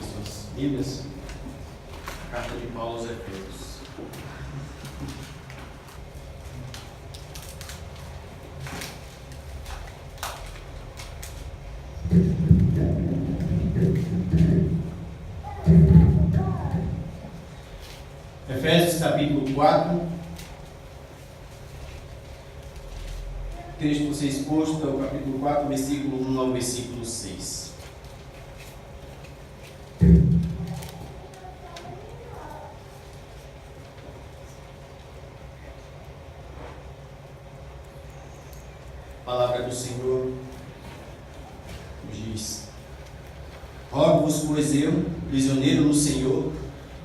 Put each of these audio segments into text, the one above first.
as suas Bíblias, a carta de Paulo aos Efésios. Efésios capítulo 4. O texto que você exposto é o capítulo 4, versículo 1 ao versículo 6. A palavra do Senhor diz: Rogo-vos, pois eu, prisioneiro no Senhor,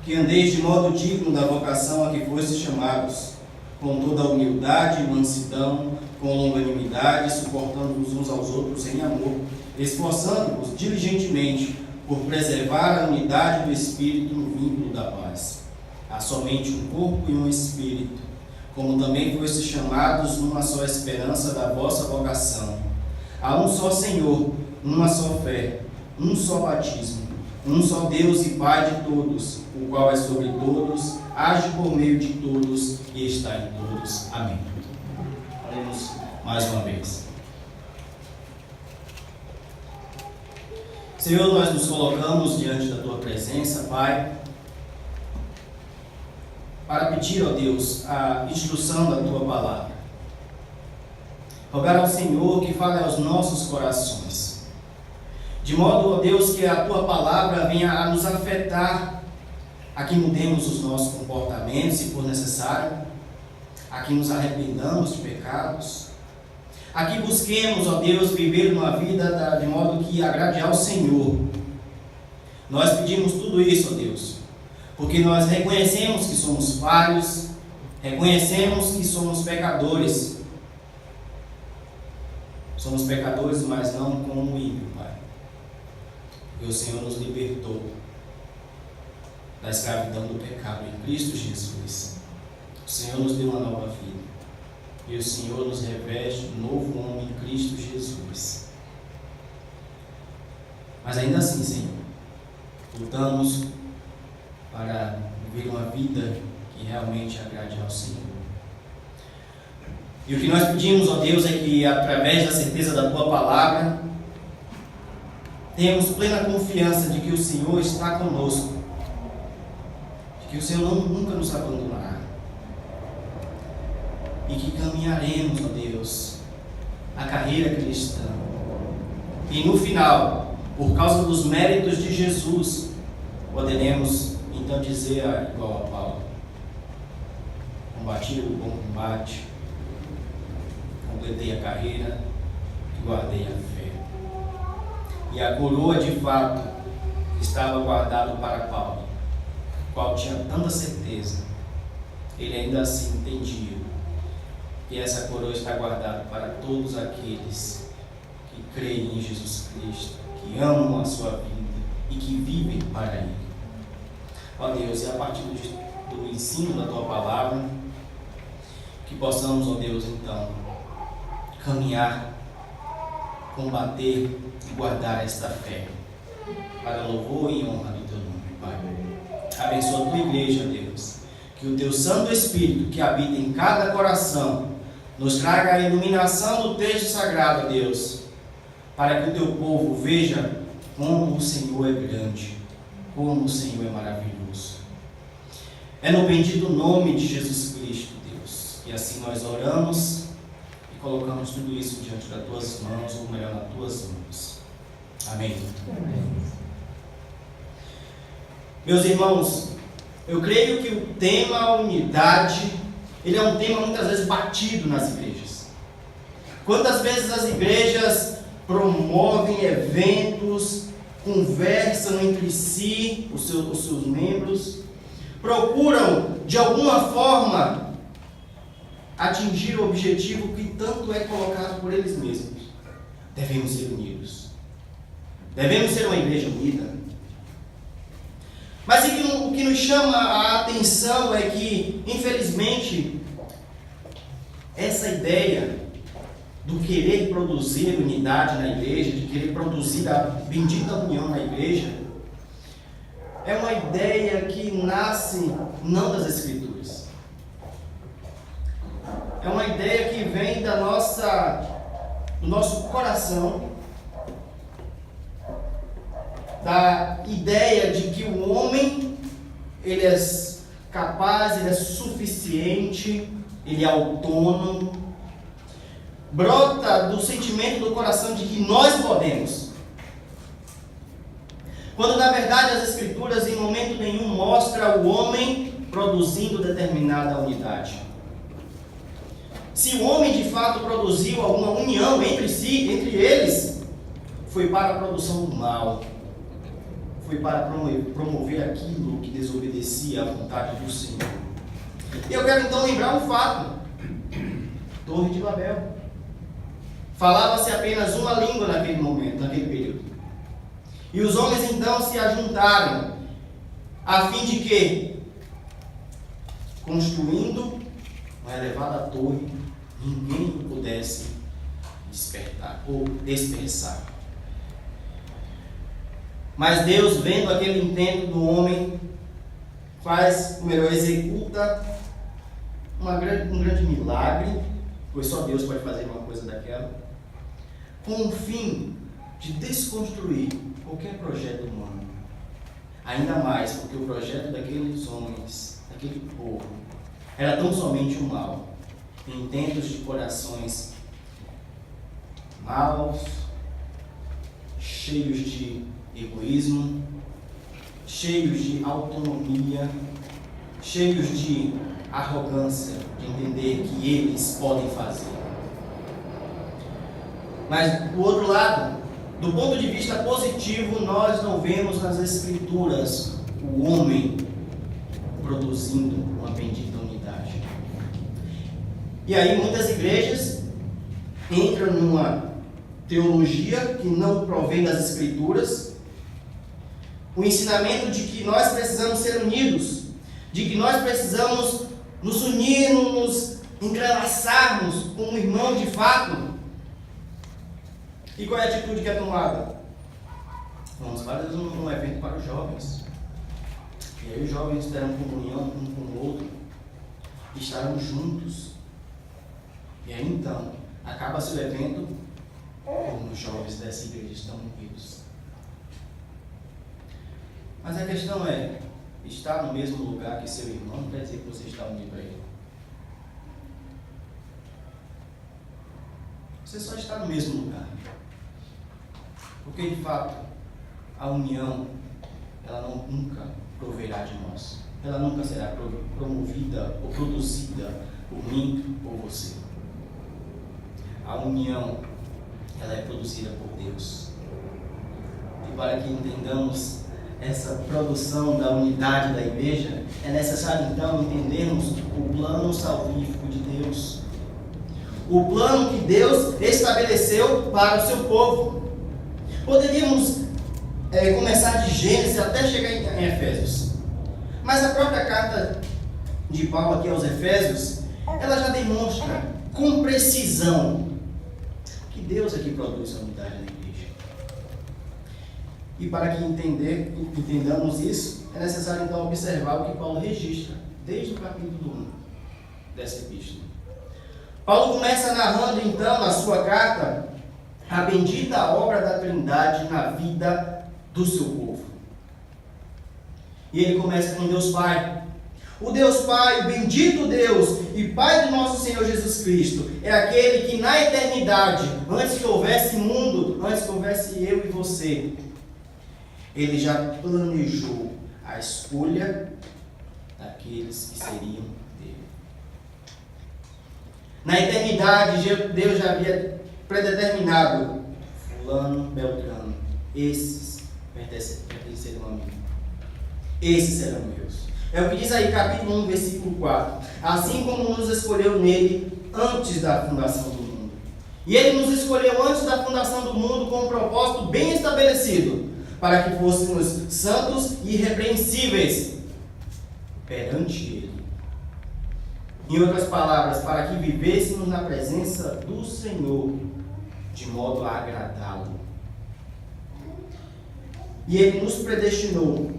que andeis de modo digno da vocação a que fostes chamados, com toda a humildade e mansidão, com longanimidade, suportando-vos uns aos outros em amor, esforçando-vos diligentemente por preservar a unidade do Espírito no vínculo da paz. Há somente um corpo e um Espírito, como também fostes chamados numa só esperança da vossa vocação. Há um só Senhor, uma só fé, um só batismo, um só Deus e Pai de todos, o qual é sobre todos, age por meio de todos e está em todos. Amém. Oremos mais uma vez. Senhor, nós nos colocamos diante da Tua presença, Pai, para pedir, ó Deus, a instrução da Tua palavra. Rogar ao Senhor que fale aos nossos corações, de modo, ó Deus, que a Tua palavra venha a nos afetar, a que mudemos os nossos comportamentos, se for necessário, a que nos arrependamos de pecados, a que busquemos, ó Deus, viver uma vida de modo que agrade ao Senhor. Nós pedimos tudo isso, ó Deus, porque nós reconhecemos que somos falhos, reconhecemos que somos pecadores. Somos pecadores, mas não como o ímpio, Pai. Porque o Senhor nos libertou da escravidão do pecado em Cristo Jesus. O Senhor nos deu uma nova vida. E o Senhor nos reveste de novo homem em Cristo Jesus. Mas ainda assim, Senhor, lutamos para viver uma vida que realmente agrade ao Senhor. E o que nós pedimos, ó Deus, é que através da certeza da Tua palavra, tenhamos plena confiança de que o Senhor está conosco, de que o Senhor nunca nos abandonará, e que caminharemos, ó Deus, a carreira cristã. E no final, por causa dos méritos de Jesus, poderemos então dizer igual a Paulo: combati o bom combate, completei a carreira e guardei a fé. E a coroa de fato estava guardada para Paulo, o qual tinha tanta certeza, ele ainda assim entendia que essa coroa está guardada para todos aqueles que creem em Jesus Cristo, que amam a sua vida e que vivem para Ele. Ó Deus, e a partir do ensino da Tua palavra, que possamos, ó Deus, então, caminhar, combater e guardar esta fé, para louvor e honra do Teu nome, Pai. Abençoa a Tua igreja, Deus, que o Teu Santo Espírito, que habita em cada coração, nos traga a iluminação do texto sagrado, Deus, para que o Teu povo veja como o Senhor é grande, como o Senhor é maravilhoso. É no bendito nome de Jesus Cristo, Deus, que assim nós oramos e colocamos tudo isso diante das Tuas mãos, ou melhor, nas Tuas mãos. Amém. Amém. Meus irmãos, eu creio que o tema unidade, ele é um tema muitas vezes batido nas igrejas. Quantas vezes as igrejas promovem eventos, conversam entre si, os seus membros, procuram de alguma forma atingir o objetivo que tanto é colocado por eles mesmos. Devemos ser unidos. Devemos ser uma igreja unida. Mas o que nos chama a atenção é que, infelizmente, essa ideia do querer produzir unidade na igreja, de querer produzir a bendita união na igreja, é uma ideia que nasce não das Escrituras. É uma ideia que vem do nosso coração, da ideia de que o homem, ele é capaz, ele é suficiente, ele é autônomo. Brota do sentimento do coração de que nós podemos. Quando na verdade as Escrituras em momento nenhum mostram o homem produzindo determinada unidade. Se o homem de fato produziu alguma união entre si, entre eles, foi para a produção do mal. Foi para promover aquilo que desobedecia à vontade do Senhor. E eu quero então lembrar um fato. Torre de Babel. Falava-se apenas uma língua naquele momento, naquele período. E os homens então se ajuntaram, a fim de que, construindo uma elevada torre, ninguém pudesse despertar ou dispersar. Mas Deus, vendo aquele intento do homem, executa um grande milagre, pois só Deus pode fazer uma coisa daquela, com o fim de desconstruir qualquer projeto humano. Ainda mais porque o projeto daqueles homens, daquele povo, era tão somente o mal, intentos de corações maus, cheios de egoísmo, cheios de autonomia, cheios de arrogância, de entender que eles podem fazer. Mas, do outro lado, do ponto de vista positivo, nós não vemos nas Escrituras o homem produzindo uma bendita unidade. E aí muitas igrejas entram numa teologia que não provém das Escrituras, o ensinamento de que nós precisamos ser unidos, de que nós precisamos nos unir, nos entrelaçarmos como irmão de fato. E qual é a atitude que é tomada? Vamos fazer um evento para os jovens. E aí os jovens terão comunhão um com o outro. E estarão juntos. E aí então, acaba-se o evento, como os jovens dessa igreja estão unidos. Mas a questão é, estar no mesmo lugar que seu irmão não quer dizer que você está unido a ele. Você só está no mesmo lugar. Porque, de fato, a união, ela nunca proverá de nós. Ela nunca será promovida ou produzida por mim ou você. A união, ela é produzida por Deus. E para que entendamos essa produção da unidade da igreja, é necessário, então, entendermos o plano salvífico de Deus. O plano que Deus estabeleceu para o seu povo. Poderíamos começar de Gênesis até chegar em Efésios. Mas a própria carta de Paulo aqui aos Efésios, ela já demonstra com precisão que Deus é que produz a unidade na igreja. E para que entendamos isso, é necessário então observar o que Paulo registra, desde o capítulo 1 dessa epístola. Paulo começa narrando então na sua carta a bendita obra da Trindade na vida do seu povo. E ele começa com Deus Pai. O Deus Pai, o bendito Deus e Pai do nosso Senhor Jesus Cristo, é aquele que na eternidade, antes que houvesse mundo, antes que houvesse eu e você, ele já planejou a escolha daqueles que seriam dele. Na eternidade, Deus já havia predeterminado fulano, beltrano, esses pertencerão a mim, esses serão meus. É o que diz aí capítulo 1, versículo 4. Assim como nos escolheu nele antes da fundação do mundo. E ele nos escolheu antes da fundação do mundo com um propósito bem estabelecido, para que fôssemos santos e irrepreensíveis perante ele. Em outras palavras, para que vivêssemos na presença do Senhor, de modo a agradá-lo. E ele nos predestinou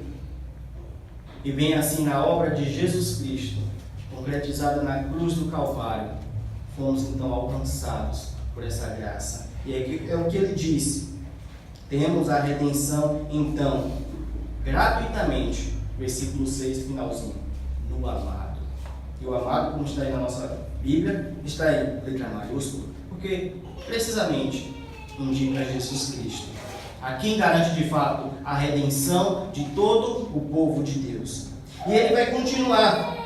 E bem assim, na obra de Jesus Cristo, concretizada na cruz do Calvário, fomos então alcançados por essa graça. E é o que ele disse: temos a redenção então, gratuitamente, versículo 6, finalzinho, no amado. E o amado, como está aí na nossa Bíblia, está aí, letra maiúscula, porque precisamente indica Jesus Cristo, a quem garante de fato a redenção de todo o povo de Deus. E ele vai continuar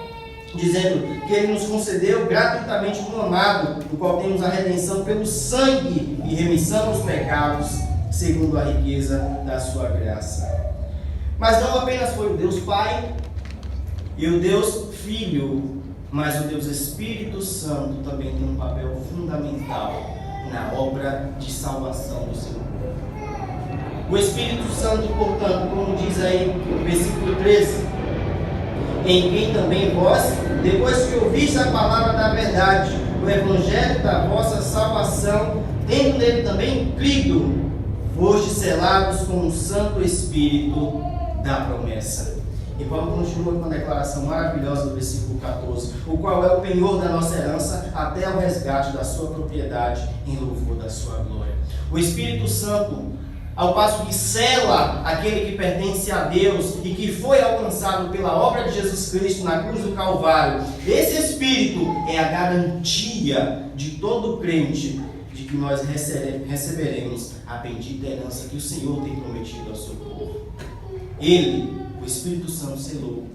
dizendo que ele nos concedeu gratuitamente no amado, no qual temos a redenção pelo sangue e remissão dos pecados, segundo a riqueza da sua graça. Mas não apenas foi o Deus Pai e o Deus Filho, mas o Deus Espírito Santo também tem um papel fundamental na obra de salvação do seu povo. O Espírito Santo, portanto, como diz aí no versículo 13, em quem também vós, depois que ouvistes a palavra da verdade, o evangelho da vossa salvação, tendo nele também crido, fostes selados com o Santo Espírito da promessa. E Paulo continua com a declaração maravilhosa do versículo 14, o qual é o penhor da nossa herança até o resgate da sua propriedade em louvor da sua glória. O Espírito Santo, ao passo que sela aquele que pertence a Deus e que foi alcançado pela obra de Jesus Cristo na cruz do Calvário, esse Espírito é a garantia de todo crente de que nós receberemos a bendita herança que o Senhor tem prometido ao seu povo. Ele, o Espírito Santo, selou.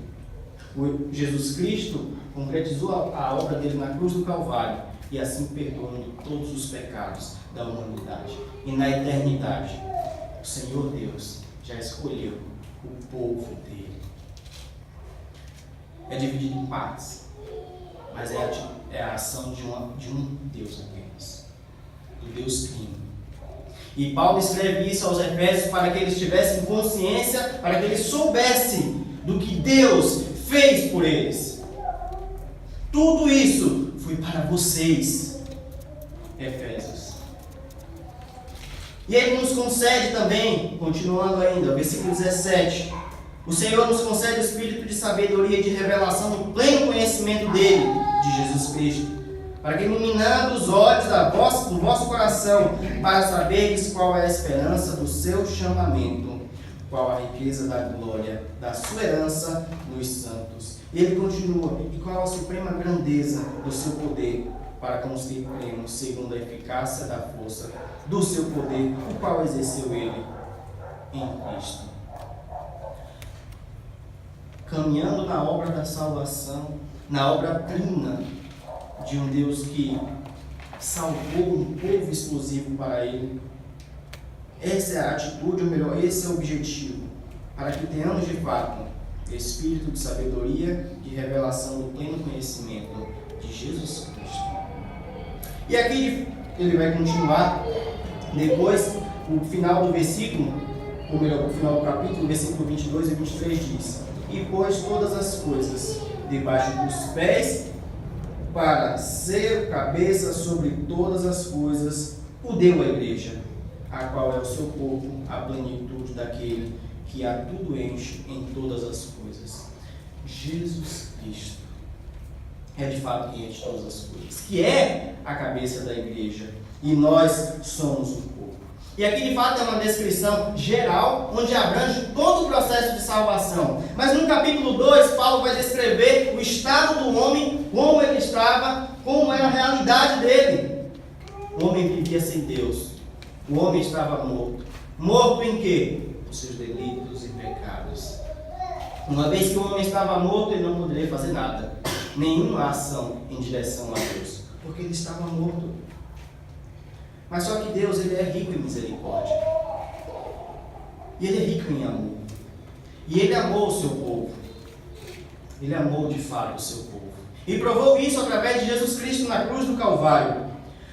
Jesus Cristo concretizou a obra dele na cruz do Calvário e assim perdoando todos os pecados da humanidade. E na eternidade, o Senhor Deus já escolheu o povo dele. É dividido em partes, mas é a ação de um Deus apenas, do Deus Trino. E Paulo escreve isso aos Efésios para que eles tivessem consciência, para que eles soubessem do que Deus fez por eles. Tudo isso foi para vocês, Efésios. E ele nos concede também, continuando ainda, versículo 17, o Senhor nos concede o espírito de sabedoria e de revelação no pleno conhecimento dele, de Jesus Cristo, para que iluminando os olhos do vosso coração, para saberes qual é a esperança do seu chamamento, qual a riqueza da glória da sua herança nos santos. E ele continua, e qual a suprema grandeza do seu poder, para com os que cremos, segundo a eficácia da força do seu poder, o qual exerceu ele em Cristo. Caminhando na obra da salvação, na obra trina de um Deus que salvou um povo exclusivo para ele. Essa é a atitude, ou melhor, esse é o objetivo, para que tenhamos de fato espírito de sabedoria e revelação do pleno conhecimento de Jesus Cristo. E aqui ele vai continuar, depois, o final do versículo, ou melhor, o final do capítulo, versículo 22 e 23 diz: e pôs todas as coisas debaixo dos pés, para ser cabeça sobre todas as coisas, o deu à igreja, a qual é o seu corpo, a plenitude daquele que a tudo enche em todas as coisas. Jesus Cristo é de fato quem enche todas as coisas, que é a cabeça da igreja, e nós somos o corpo. E aqui de fato é uma descrição geral, onde abrange todo o processo de salvação. Mas no capítulo 2, Paulo vai descrever o estado do homem, como ele estava, como era a realidade dele. O homem vivia sem Deus. O homem estava morto. Morto em quê? Os seus delitos e pecados. Uma vez que o homem estava morto, ele não poderia fazer nada. Nenhuma ação em direção a Deus. Porque ele estava morto. Mas só que Deus, ele é rico em misericórdia. E ele é rico em amor. E ele amou o seu povo. Ele amou de fato o seu povo. E provou isso através de Jesus Cristo na cruz do Calvário.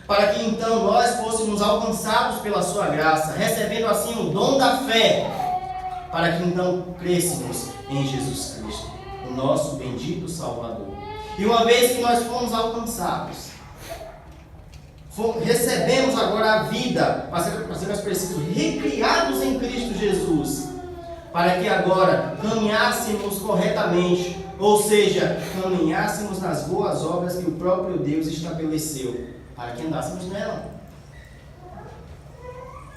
Para que então nós fôssemos alcançados pela sua graça, recebendo assim o dom da fé. Para que então crescemos em Jesus Cristo, o nosso bendito Salvador. E uma vez que nós fomos alcançados, recebemos agora a vida, para ser mais preciso, recriados em Cristo Jesus. para que agora caminhássemos corretamente, ou seja, caminhássemos nas boas obras que o próprio Deus estabeleceu, para que andássemos nela.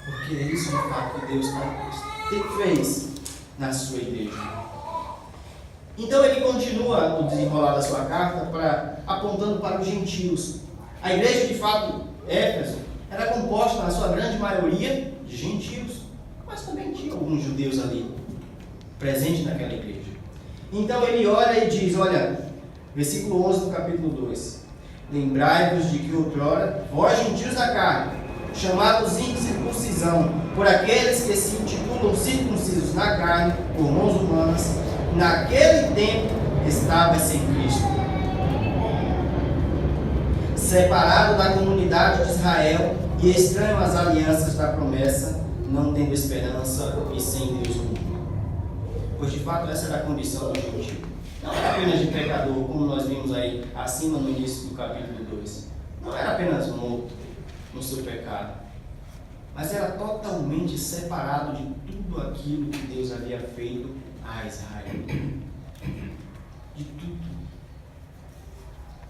Porque é isso, de fato, que Deus fez na sua igreja. Então ele continua no desenrolar da sua carta apontando para os gentios. A igreja, de fato, Éfeso, era composta, na sua grande maioria, de gentios, mas também tinha alguns judeus ali, presentes naquela igreja. Então ele olha e diz, olha, versículo 11 do capítulo 2: lembrai-vos de que outrora, vós gentios da carne, chamados incircuncisão, por aqueles que se intitulam circuncisos na carne, por mãos humanas, naquele tempo estavais sem Cristo, separado da comunidade de Israel e estranho às alianças da promessa, não tendo esperança e sem Deus no mundo. Pois de fato essa era a condição do gentio. Não era apenas de pecador, como nós vimos aí acima no início do capítulo 2. Não era apenas morto no seu pecado, mas era totalmente separado de tudo aquilo que Deus havia feito a Israel. De tudo.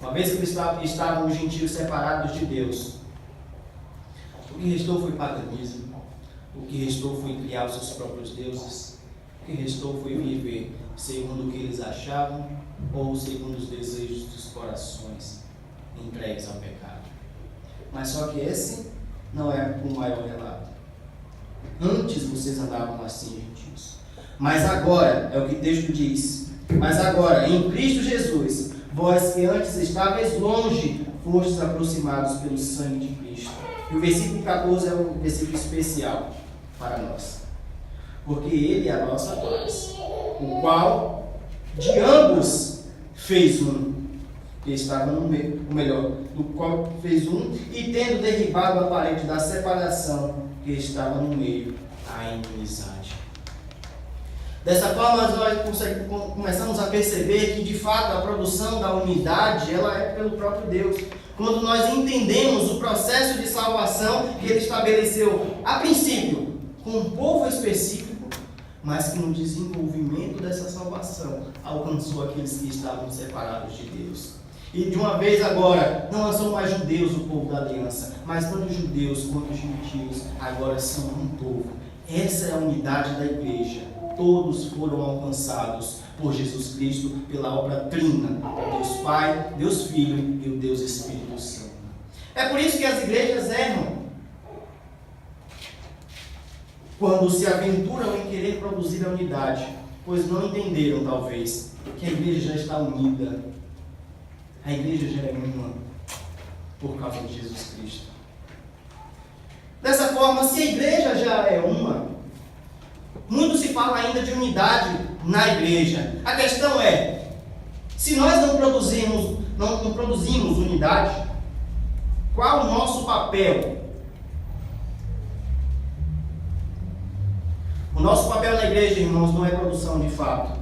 Uma vez que estavam os gentios separados de Deus, o que restou foi paganismo, o que restou foi criar os seus próprios deuses, o que restou foi viver segundo o que eles achavam ou segundo os desejos dos corações entregues ao pecado. Mas só que esse não é o maior relato. Antes vocês andavam assim, gentios. Mas agora, é o que o texto diz, mas agora, em Cristo Jesus, vós que antes estáveis longe, fostes aproximados pelo sangue de Cristo. E o versículo 14 é um versículo especial para nós. Porque Ele é a nossa paz, o qual de ambos fez um, que estava no meio, ou melhor, do qual fez um, e tendo derribado a parede da separação que estava no meio, a inimizade. Dessa forma, nós começamos a perceber que, de fato, a produção da unidade, ela é pelo próprio Deus. Quando nós entendemos o processo de salvação que Ele estabeleceu, a princípio, com um povo específico, mas que no desenvolvimento dessa salvação, alcançou aqueles que estavam separados de Deus. E de uma vez agora, não são mais judeus o povo da aliança, mas tanto judeus quanto gentios agora são um povo. Essa é a unidade da igreja. Todos foram alcançados por Jesus Cristo pela obra trina, Deus Pai, Deus Filho e o Deus Espírito Santo. É por isso que as igrejas erram quando se aventuram em querer produzir a unidade, pois não entenderam, talvez, que a igreja já está unida. A igreja já é uma por causa de Jesus Cristo. Dessa forma, se a igreja já é uma, muito se fala ainda de unidade na igreja. A questão é, se nós não produzimos unidade, qual o nosso papel? O nosso papel na igreja, irmãos, não é produção de fato.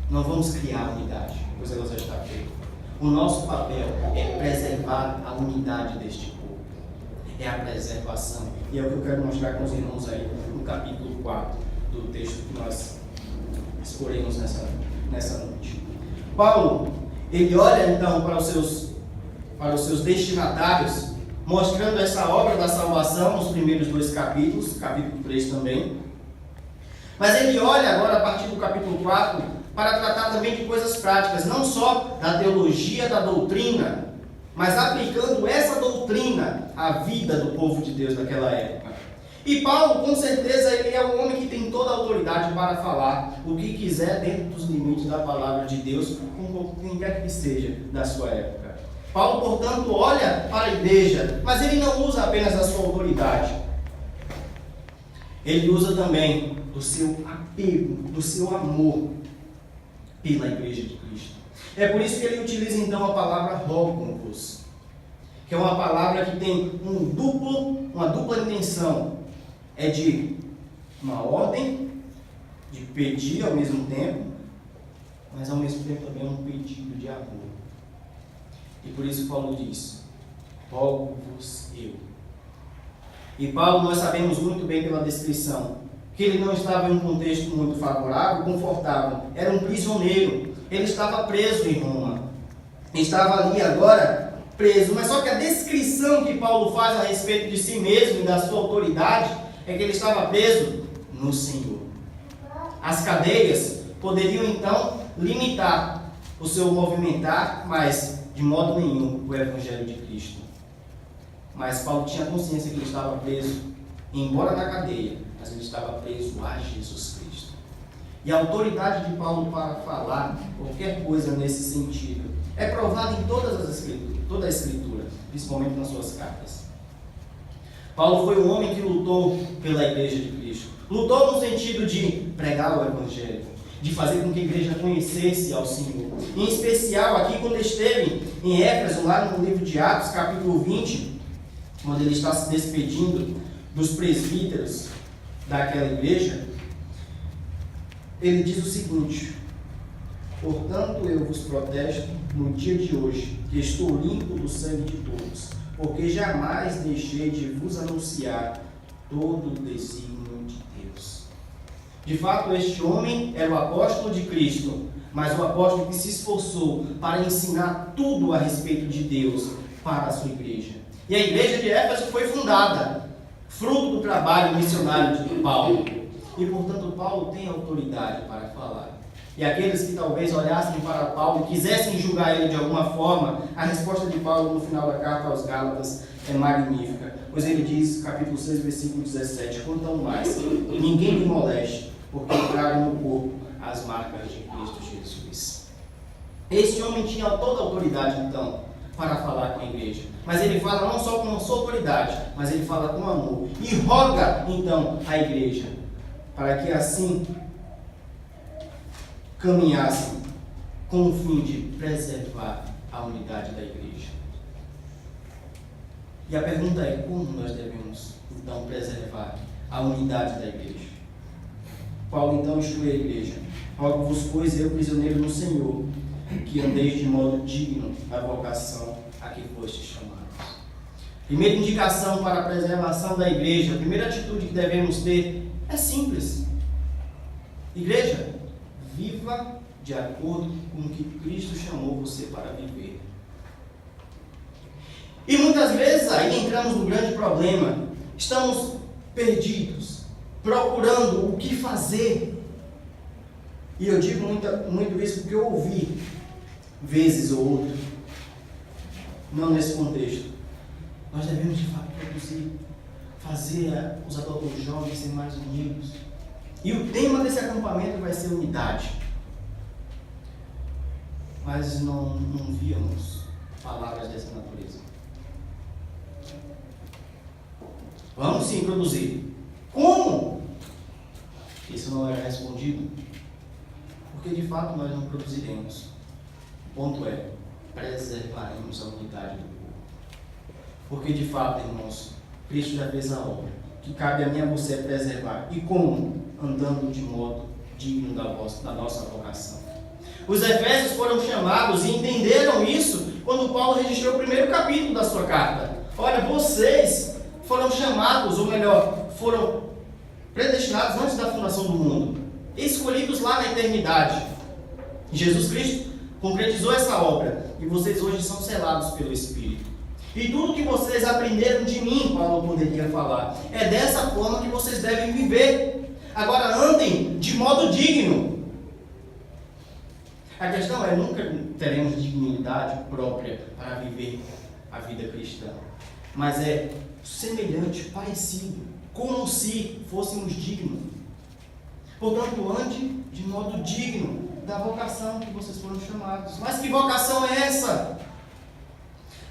Não vamos criar unidade, pois ela já está feita. O nosso papel é preservar a unidade deste povo. É a preservação. E é o que eu quero mostrar com os irmãos aí no capítulo 4 do texto que nós exploremos nessa noite. Paulo, ele olha então para os seus destinatários, mostrando essa obra da salvação nos primeiros 2 capítulos, capítulo 3 também. Mas ele olha agora, a partir do capítulo 4, para tratar também de coisas práticas, não só da teologia, da doutrina, mas aplicando essa doutrina à vida do povo de Deus naquela época. E Paulo, com certeza, ele é um homem que tem toda a autoridade para falar o que quiser dentro dos limites da palavra de Deus, com quem quer que seja da sua época. Paulo, portanto, olha para a igreja, mas ele não usa apenas a sua autoridade. Ele usa também do seu apego, do seu amor pela igreja de Cristo. É por isso que ele utiliza então a palavra rogo-vos, que é uma palavra que tem uma dupla intenção. É de uma ordem, de pedir ao mesmo tempo, mas ao mesmo tempo também é um pedido de amor. E por isso Paulo diz, rogo-vos eu. E Paulo, nós sabemos muito bem pela descrição, que ele não estava em um contexto muito favorável, confortável. Era um prisioneiro. Ele estava preso em Roma. Estava ali agora preso. Mas só que a descrição que Paulo faz a respeito de si mesmo e da sua autoridade é que ele estava preso no Senhor. As cadeias poderiam então limitar o seu movimentar, mas de modo nenhum o Evangelho de Cristo. Mas Paulo tinha consciência que ele estava preso, embora na cadeia, mas ele estava preso a Jesus Cristo. E a autoridade de Paulo para falar qualquer coisa nesse sentido é provada em toda a Escritura, principalmente nas suas cartas. Paulo foi um homem que lutou pela igreja de Cristo. Lutou no sentido de pregar o Evangelho, de fazer com que a igreja conhecesse ao Senhor. Em especial aqui quando esteve em Éfeso, lá no livro de Atos, capítulo 20, quando ele está se despedindo dos presbíteros daquela igreja, ele diz o seguinte: portanto eu vos protesto no dia de hoje, que estou limpo do sangue de todos, porque jamais deixei de vos anunciar todo o desígnio de Deus. De fato, este homem era o apóstolo de Cristo, mas o apóstolo que se esforçou para ensinar tudo a respeito de Deus para a sua igreja. E a igreja de Éfeso foi fundada, fruto do trabalho missionário de Paulo. E, portanto, Paulo tem autoridade para falar. E aqueles que talvez olhassem para Paulo e quisessem julgar ele de alguma forma, a resposta de Paulo no final da carta aos Gálatas é magnífica. Pois ele diz, capítulo 6, versículo 17, quanto ao mais, ninguém me moleste, porque trago no corpo as marcas de Cristo Jesus. Este homem tinha toda a autoridade, então, para falar com a igreja. Mas ele fala não só com a sua autoridade, mas ele fala com amor. E roga, então, à igreja, para que assim caminhassem com o fim de preservar a unidade da igreja. E a pergunta é, como nós devemos, então, preservar a unidade da igreja? Paulo, então, instrui a igreja: rogo-vos, pois, eu, prisioneiro no Senhor, que andeis de modo digno da vocação a que fostes chamados. Primeira indicação para a preservação da igreja, a primeira atitude que devemos ter é simples. Igreja, viva de acordo com o que Cristo chamou você para viver. E muitas vezes aí entramos no grande problema. Estamos perdidos, procurando o que fazer. E eu digo muito isso porque eu ouvi, vezes ou outra, não nesse contexto. Nós devemos de fato produzir, fazer os adultos jovens serem mais unidos. E o tema desse acampamento vai ser unidade. Mas não víamos palavras dessa natureza. Vamos sim produzir. Como? Isso não era respondido. Porque de fato nós não produziremos. O ponto é, preservaremos a unidade do povo. Porque de fato, irmãos, Cristo já fez a obra. Que cabe a mim e a você preservar. E como? Andando de modo digno da nossa vocação. Os efésios foram chamados e entenderam isso quando Paulo registrou o primeiro capítulo da sua carta. Olha, vocês foram chamados, ou melhor, foram predestinados antes da fundação do mundo, escolhidos lá na eternidade. Jesus Cristo concretizou essa obra e vocês hoje são selados pelo Espírito. E tudo que vocês aprenderam de mim, Paulo poderia falar, é dessa forma que vocês devem viver. Agora andem de modo digno. A questão é, nunca teremos dignidade própria para viver a vida cristã. Mas é semelhante, parecido, como se fôssemos dignos. Portanto, ande de modo digno da vocação que vocês foram chamados. Mas que vocação é essa?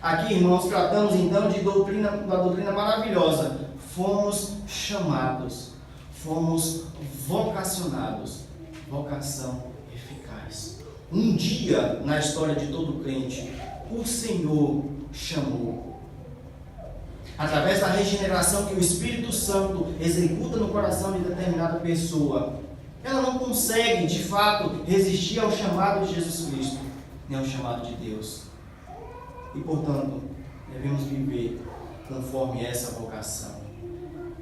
Aqui, irmãos, tratamos então da doutrina maravilhosa. Fomos chamados, fomos vocacionados. Vocação eficaz. Um dia, na história de todo crente, o Senhor chamou. Através da regeneração que o Espírito Santo executa no coração de determinada pessoa, ela não consegue, de fato, resistir ao chamado de Jesus Cristo, nem ao chamado de Deus. E, portanto, devemos viver conforme essa vocação.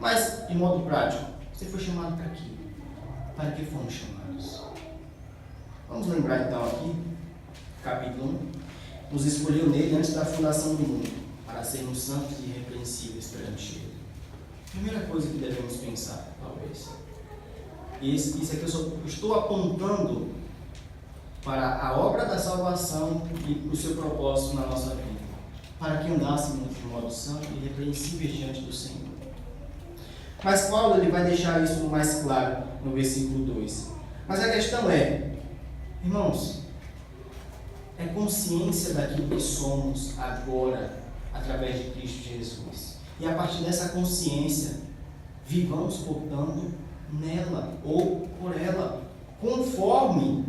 Mas, de modo prático, Você foi chamado para quê? Para que fomos chamados? Vamos lembrar então aqui, capítulo 1. Nos escolheu nele antes da fundação do mundo, para sermos santos e irrepreensíveis perante ele. Primeira coisa que devemos pensar, talvez. Isso aqui eu só estou apontando para a obra da salvação e o seu propósito na nossa vida, para que andássemos de modo santo e irrepreensíveis diante do Senhor. Mas Paulo ele vai deixar isso mais claro no versículo 2. Mas a questão é, irmãos, é consciência daquilo que somos agora, através de Cristo Jesus. E a partir dessa consciência, vivamos, portanto, nela ou por ela, conforme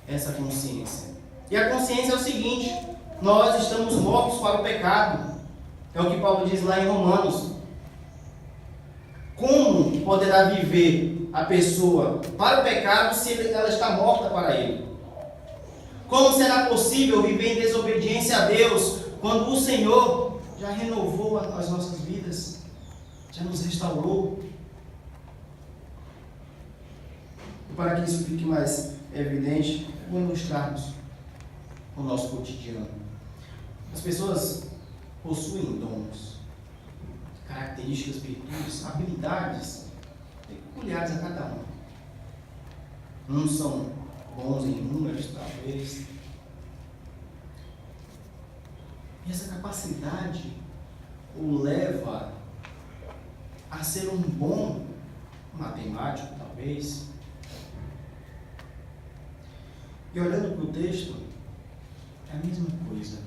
essa consciência. E a consciência é o seguinte: nós estamos mortos para o pecado. É o que Paulo diz lá em Romanos. Como poderá viver a pessoa para o pecado se ela está morta para ele? Como será possível viver em desobediência a Deus quando o Senhor já renovou as nossas vidas, já nos restaurou? E para que isso fique mais evidente, vou ilustrarmos o nosso cotidiano. As pessoas possuem dons, características, virtudes, habilidades peculiares a cada um. Uns são bons em números, talvez. E essa capacidade o leva a ser um bom matemático, talvez. E olhando para o texto, é a mesma coisa.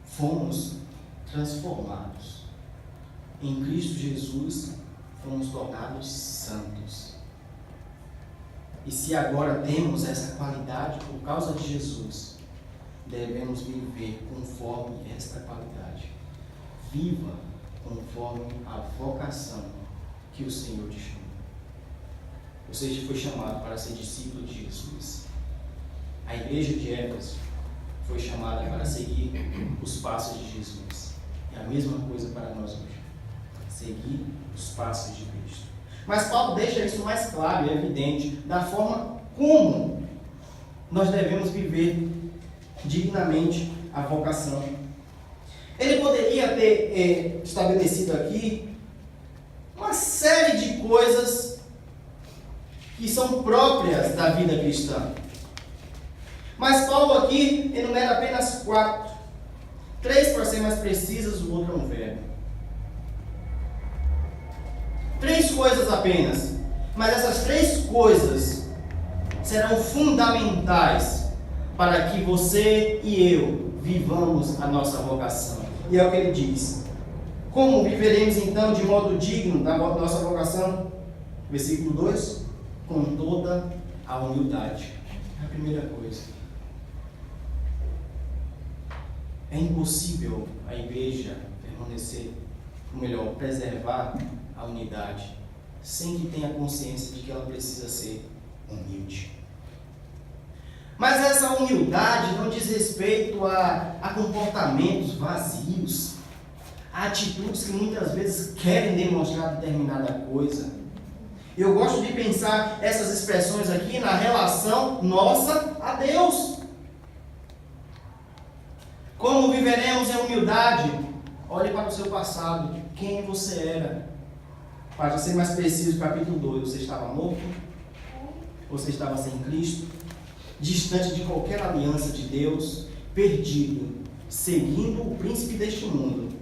Fomos transformados. Em Cristo Jesus, fomos tornados santos. E se agora temos essa qualidade por causa de Jesus, devemos viver conforme esta qualidade. Viva conforme a vocação que o Senhor te chamou. Você foi chamado para ser discípulo de Jesus. A igreja de Éfeso foi chamada para seguir os passos de Jesus. É a mesma coisa para nós hoje. Seguir os passos de Cristo. Mas Paulo deixa isso mais claro e evidente da forma como nós devemos viver dignamente a vocação. Ele poderia ter estabelecido aqui uma série de coisas que são próprias da vida cristã. Mas Paulo aqui enumera apenas 4. 3 para ser mais precisas, o outro é um verbo. 3 coisas apenas. Mas essas 3 coisas serão fundamentais para que você e eu vivamos a nossa vocação. E é o que ele diz. Como viveremos então de modo digno da nossa vocação? Versículo 2. Com toda a humildade. É a primeira coisa. É impossível a igreja permanecer, ou melhor, preservar a unidade, sem que tenha consciência de que ela precisa ser humilde. Mas essa humildade não diz respeito a comportamentos vazios, a atitudes que muitas vezes querem demonstrar determinada coisa. Eu gosto de pensar essas expressões aqui na relação nossa a Deus. Como viveremos em humildade? Olhe para o seu passado, quem você era. Para ser mais preciso, capítulo 2, você estava morto? Você estava sem Cristo? Distante de qualquer aliança de Deus? Perdido, seguindo o príncipe deste mundo?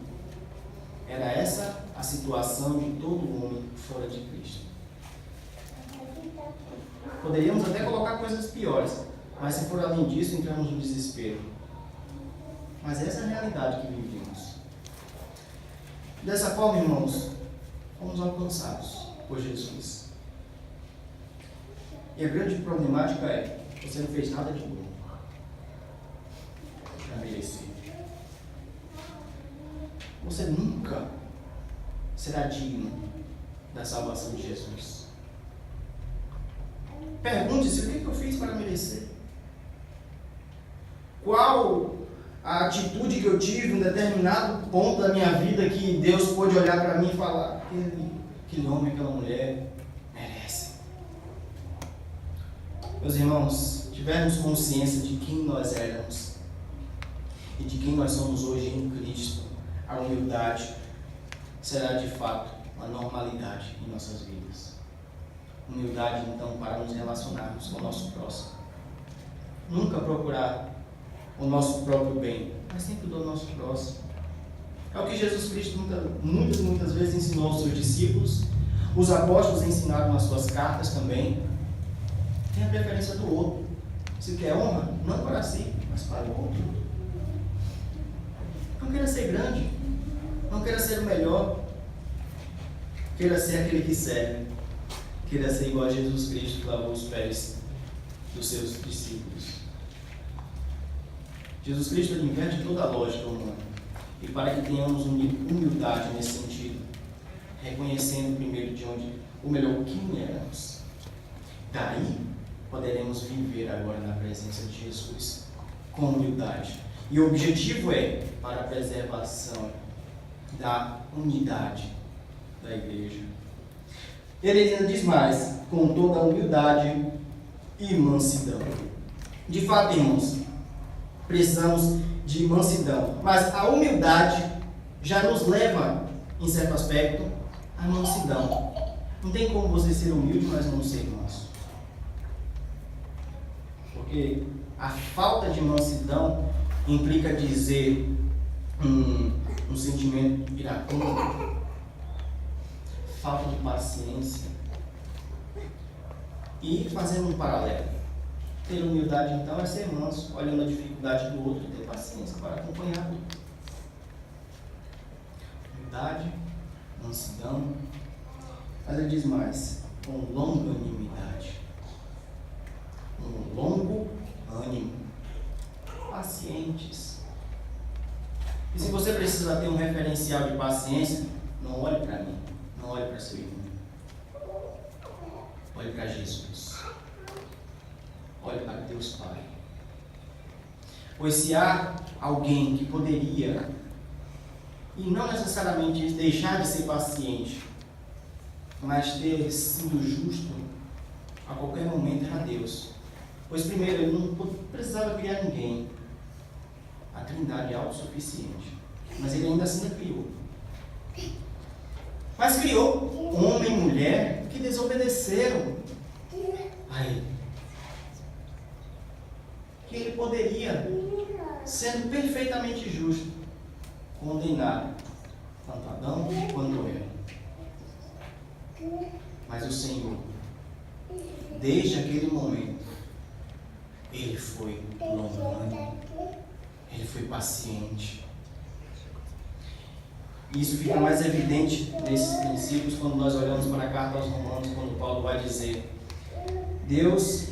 Era essa a situação de todo homem fora de Cristo. Poderíamos até colocar coisas piores, mas se for além disso, entramos no desespero. Mas essa é a realidade que vivemos. Dessa forma, irmãos, fomos alcançados por Jesus. E a grande problemática é: você não fez nada de bom para merecer. Você nunca será digno da salvação de Jesus. Pergunte-se: o que eu fiz para merecer? Qual a atitude que eu tive em um determinado ponto da minha vida que Deus pôde olhar para mim e falar: aquele homem e aquela mulher merecem. Meus irmãos, tivermos consciência de quem nós éramos e de quem nós somos hoje em Cristo, a humildade será de fato uma normalidade em nossas vidas. Humildade, então, para nos relacionarmos com o nosso próximo. Nunca procurar o nosso próprio bem, mas sempre do nosso próximo. É o que Jesus Cristo muitas vezes ensinou aos seus discípulos. Os apóstolos ensinaram nas suas cartas também. Tenha a preferência do outro. Se quer honra, não para si, mas para o outro. Não queira ser grande, não queira ser o melhor. Queira ser aquele que serve. Queira ser igual a Jesus Cristo, que lavou os pés dos seus discípulos. Jesus Cristo inverte toda a lógica humana. E para que tenhamos humildade nesse sentido, reconhecendo primeiro de onde, ou melhor, quem éramos. Daí poderemos viver agora na presença de Jesus com humildade. E o objetivo é para a preservação da unidade da igreja. Ele ainda diz mais, com toda a humildade e mansidão. De fato, irmãos, precisamos de mansidão, mas a humildade já nos leva, em certo aspecto, à mansidão. Não tem como você ser humilde, mas não ser manso. Porque a falta de mansidão implica dizer um sentimento iracundo, falta de paciência. E fazendo um paralelo, ter humildade então é ser manso, olhando a dificuldade do outro e ter paciência para acompanhá-lo. Humildade, mansidão, mas ele diz mais, com longanimidade, um longo ânimo, pacientes. E se você precisa ter um referencial de paciência, não olhe para mim, não olhe para seu irmão, olhe para Jesus, olhe para Deus Pai. Pois se há alguém que poderia, e não necessariamente deixar de ser paciente, mas ter sido justo a qualquer momento, era Deus. Pois primeiro, ele não precisava criar ninguém. A Trindade é autossuficiente. Mas ele ainda assim criou. Mas criou homem e mulher que desobedeceram a ele. Que ele poderia, sendo perfeitamente justo, condenar tanto Adão quanto Eva. Mas o Senhor, desde aquele momento, ele foi longânimo, ele foi paciente. Isso fica mais evidente nesses princípios quando nós olhamos para a carta aos Romanos, quando Paulo vai dizer: Deus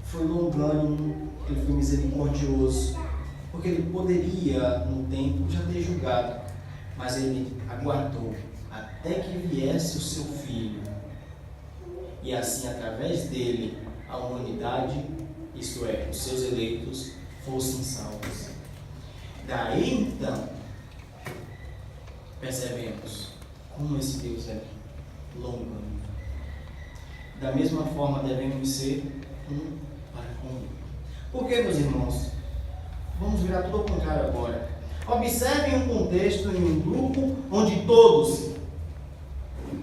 foi longânimo, ele foi misericordioso, porque ele poderia, no tempo, já ter julgado, mas ele aguardou até que viesse o seu Filho, e assim, através dele, a humanidade, isto é, os seus eleitos, fossem salvos. Daí, então, percebemos como esse Deus é longânimo. Da mesma forma, devemos ser um para com o outro. Por que, meus irmãos? Vamos virar tudo ao contrário agora. Observem um contexto em um grupo onde todos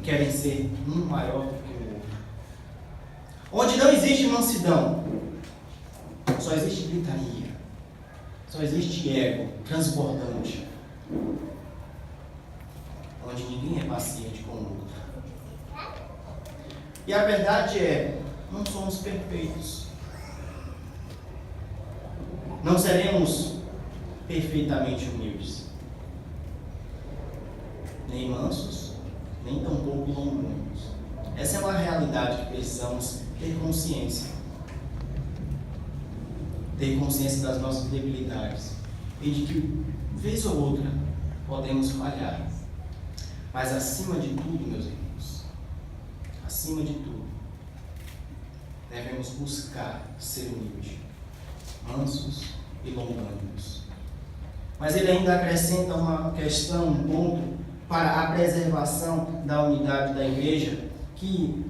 querem ser um maior do que o outro. Onde não existe mansidão, só existe gritaria, só existe ego transbordante. Onde ninguém é paciente com o outro. E a verdade é, não somos perfeitos. Não seremos perfeitamente humildes, nem mansos, nem tampouco longânimos. Essa é uma realidade que precisamos ter consciência. Ter consciência das nossas debilidades e de que, vez ou outra, podemos falhar. Mas acima de tudo, meus irmãos, acima de tudo, devemos buscar ser humildes, mansos e longânimos. Mas ele ainda acrescenta uma questão, um ponto, para a preservação da unidade da igreja, que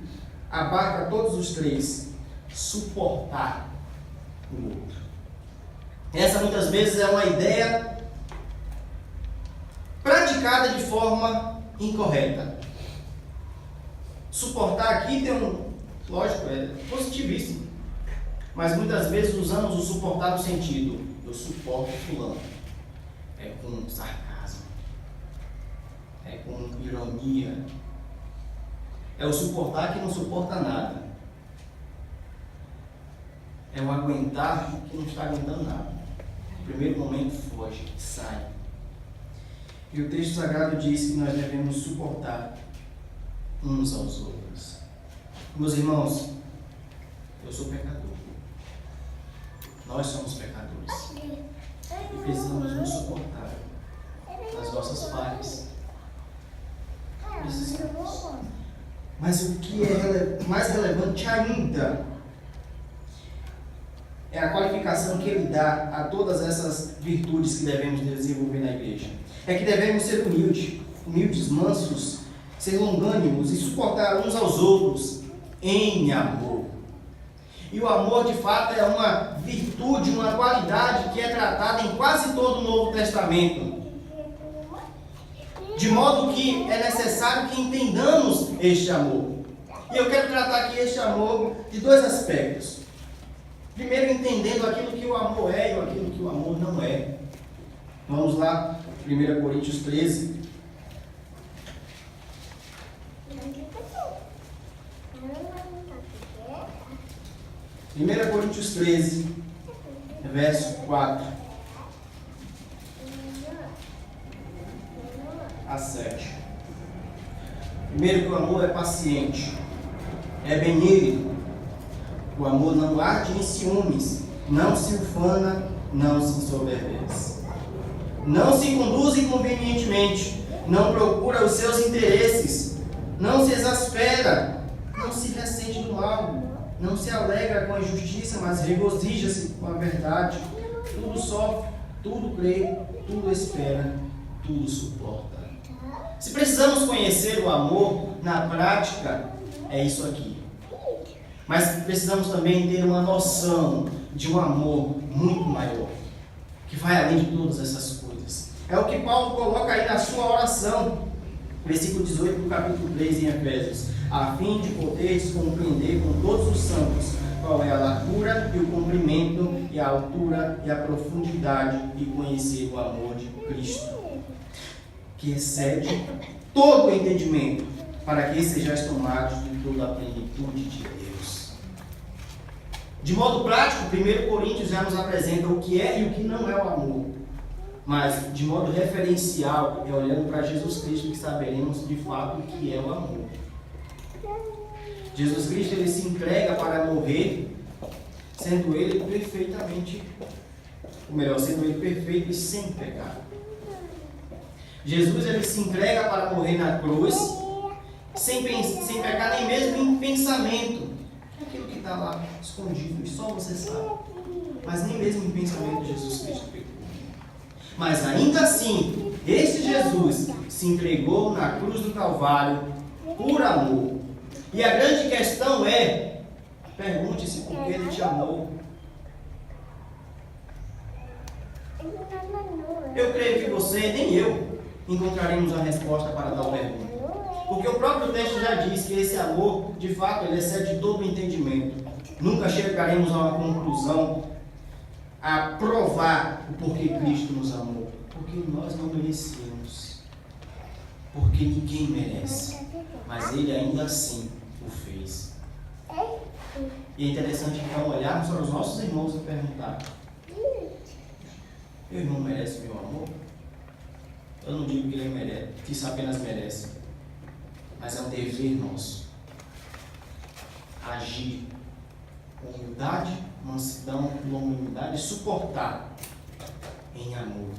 abarca todos os três: suportar o outro. Essa muitas vezes é uma ideia praticada de forma incorreta. Suportar aqui tem lógico, é positivíssimo. Mas muitas vezes usamos o suportar no sentido: eu suporto fulano. É com sarcasmo. É com ironia. É o suportar que não suporta nada. É o aguentar que não está aguentando nada. No primeiro momento foge, sai. E o texto sagrado diz que nós devemos suportar uns aos outros. Meus irmãos, eu sou pecador. Nós somos pecadores. E precisamos nos suportar nas nossas falhas. Precisamos. Mas o que é mais relevante ainda é a qualificação que ele dá a todas essas virtudes que devemos desenvolver na igreja. É que devemos ser humildes, mansos, ser longânimos e suportar uns aos outros em amor. E o amor, de fato, é uma virtude, uma qualidade que é tratada em quase todo o Novo Testamento. De modo que é necessário que entendamos este amor. E eu quero tratar aqui este amor de dois aspectos. Primeiro, entendendo aquilo que o amor é e aquilo que o amor não é. Vamos lá, 1 Coríntios 13. 1 Coríntios 13, verso 4 a 7. Primeiro, que o amor é paciente, é benigno. O amor não arde em ciúmes, não se ufana, não se ensoberbece. Não se conduz inconvenientemente, não procura os seus interesses, não se exaspera, não se ressente do mal, não se alegra com a injustiça, mas regozija-se com a verdade. Tudo sofre, tudo crê, tudo espera, tudo suporta. Se precisamos conhecer o amor na prática, é isso aqui. Mas precisamos também ter uma noção de um amor muito maior, que vai além de todas essas coisas. É o que Paulo coloca aí na sua oração, versículo 18 do capítulo 3 em Efésios: a fim de poderes compreender com todos os santos qual é a largura e o comprimento e a altura e a profundidade, e conhecer o amor de Cristo, que excede todo o entendimento, para que sejais tomados de toda a plenitude de Deus. De modo prático, 1 Coríntios já nos apresenta o que é e o que não é o amor. Mas, de modo referencial, é olhando para Jesus Cristo que saberemos de fato o que é o amor. Jesus Cristo, ele se entrega para morrer, sendo ele perfeitamente, ou melhor, sendo ele perfeito e sem pecado. Jesus, ele se entrega para morrer na cruz, sem pecar nem mesmo em pensamento. Aquilo que está lá escondido, e só você sabe. Mas nem mesmo em pensamento Jesus Cristo pecou. Mas ainda assim, este Jesus se entregou na cruz do Calvário por amor. E a grande questão é, pergunte-se por que ele te amou. Eu creio que você, nem eu, encontraremos a resposta para tal pergunta. Porque o próprio texto já diz que esse amor, de fato, ele excede todo o entendimento. Nunca chegaremos a uma conclusão, a provar o porquê Cristo nos amou. Porque nós não merecemos. Porque ninguém merece. Mas Ele ainda assim o fez. E é interessante então olharmos para os nossos irmãos e perguntar: meu irmão merece meu amor? Eu não digo que ele merece, que isso apenas merece. Mas é um dever nosso agir com humildade, mansidão, longanimidade e suportar em amor.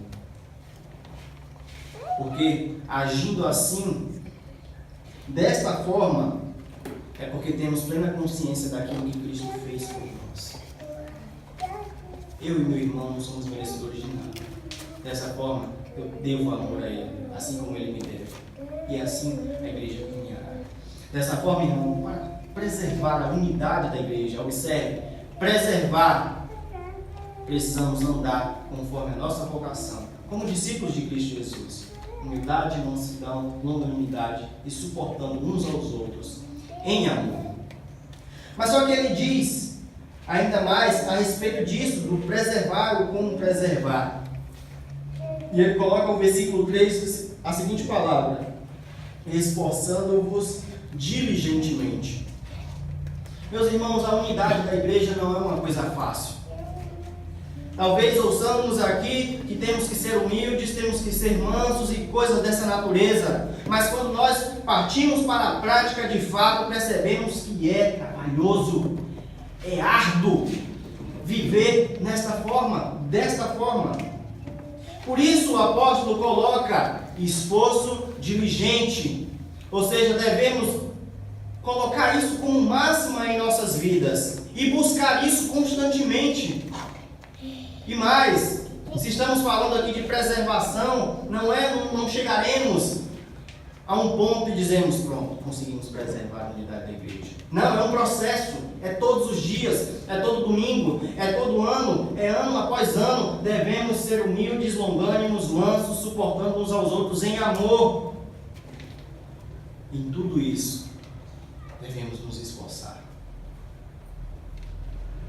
Porque agindo assim, desta forma, é porque temos plena consciência daquilo que Cristo fez por nós. Eu e meu irmão não somos merecedores de nada. Dessa forma, eu devo amor a Ele, assim como Ele me deve. E assim a igreja caminhará. Dessa forma, irmão, para preservar a unidade da igreja, observe, preservar, precisamos andar conforme a nossa vocação, como discípulos de Cristo Jesus. Humildade, mansidão, longanimidade e suportando uns aos outros em amor. Mas só que ele diz ainda mais a respeito disso, do preservar ou como preservar. E ele coloca no versículo 3 a seguinte palavra: esforçando-vos diligentemente. Meus irmãos, a unidade da igreja não é uma coisa fácil. Talvez ouçamos aqui que temos que ser humildes, temos que ser mansos e coisas dessa natureza. Mas quando nós partimos para a prática de fato, percebemos que é trabalhoso, é árduo viver desta forma. Por isso o apóstolo coloca esforço diligente. Ou seja, devemos colocar isso como máxima em nossas vidas e buscar isso constantemente. E mais, se estamos falando aqui de preservação, não chegaremos a um ponto e dizemos, pronto, conseguimos preservar a unidade da igreja. Não, é um processo, é todos os dias, é todo domingo, é todo ano, é ano após ano. Devemos ser humildes, longânimos, mansos, suportando uns aos outros em amor. Em tudo isso, devemos nos esforçar.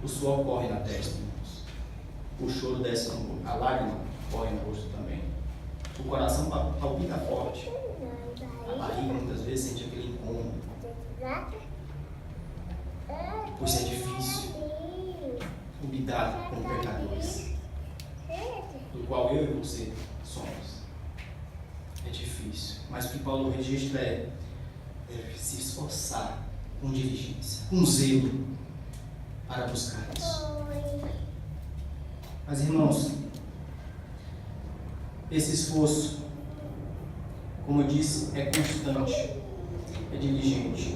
O suor corre na testa, irmãos. O choro desce no rosto, a lágrima corre no rosto também. O coração palpita forte. A barriga muitas vezes sente aquele incômodo. Pois é difícil lidar com pecadores, do qual eu e você somos. É difícil. Mas o que Paulo registra deve se esforçar com diligência, com zelo, para buscar isso. Mas, irmãos, esse esforço, como eu disse, é constante, é diligente.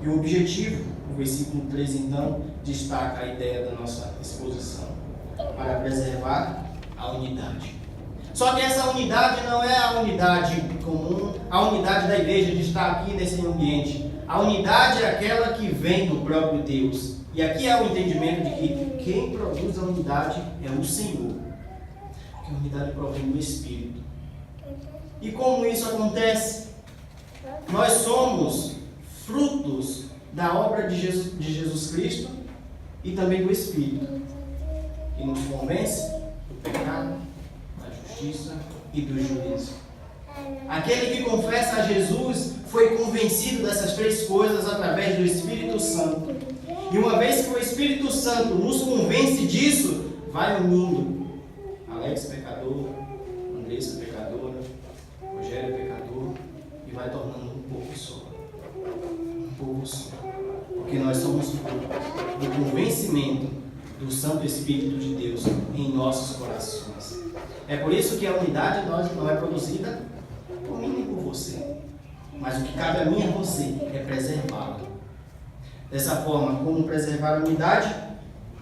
E o objetivo, o versículo 3, então, destaca a ideia da nossa exposição, para preservar a unidade. Só que essa unidade não é a unidade comum, a unidade da igreja de estar aqui nesse ambiente. A unidade é aquela que vem do próprio Deus. E aqui é o entendimento de que quem produz a unidade é o Senhor. Porque a unidade provém do Espírito. E como isso acontece? Nós somos frutos da obra de Jesus Cristo e também do Espírito, que nos convence do pecado, da justiça e do juízo. Aquele que confessa a Jesus foi convencido dessas três coisas através do Espírito Santo. E uma vez que o Espírito Santo nos convence disso, vai unindo Alex pecador, Andressa pecadora, Rogério pecador, e vai tornando um povo só. Um povo só. Porque nós somos frutos do convencimento do Santo Espírito de Deus em nossos corações. É por isso que a unidade não é produzida por mim nem por você. Mas o que cabe a mim e a você é preservá-la. Dessa forma, como preservar a unidade?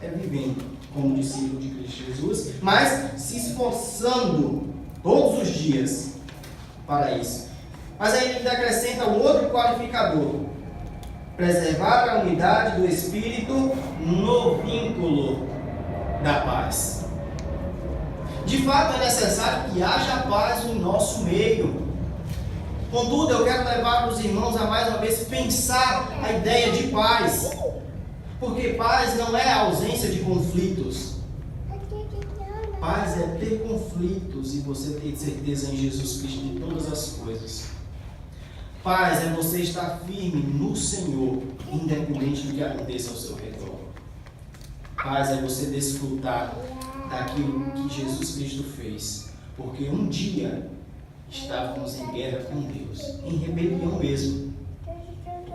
É vivendo como discípulo de Cristo Jesus, mas se esforçando todos os dias para isso. Mas aí ele acrescenta um outro qualificador: preservar a unidade do Espírito no vínculo da paz. De fato, é necessário que haja paz no nosso meio. Contudo, eu quero levar os irmãos a mais uma vez pensar a ideia de paz. Porque paz não é a ausência de conflitos. Paz é ter conflitos e você ter certeza em Jesus Cristo de todas as coisas. Paz é você estar firme no Senhor, independente do que aconteça ao seu redor. Paz é você desfrutar daquilo que Jesus Cristo fez. Porque um dia estávamos em guerra com Deus, em rebelião mesmo,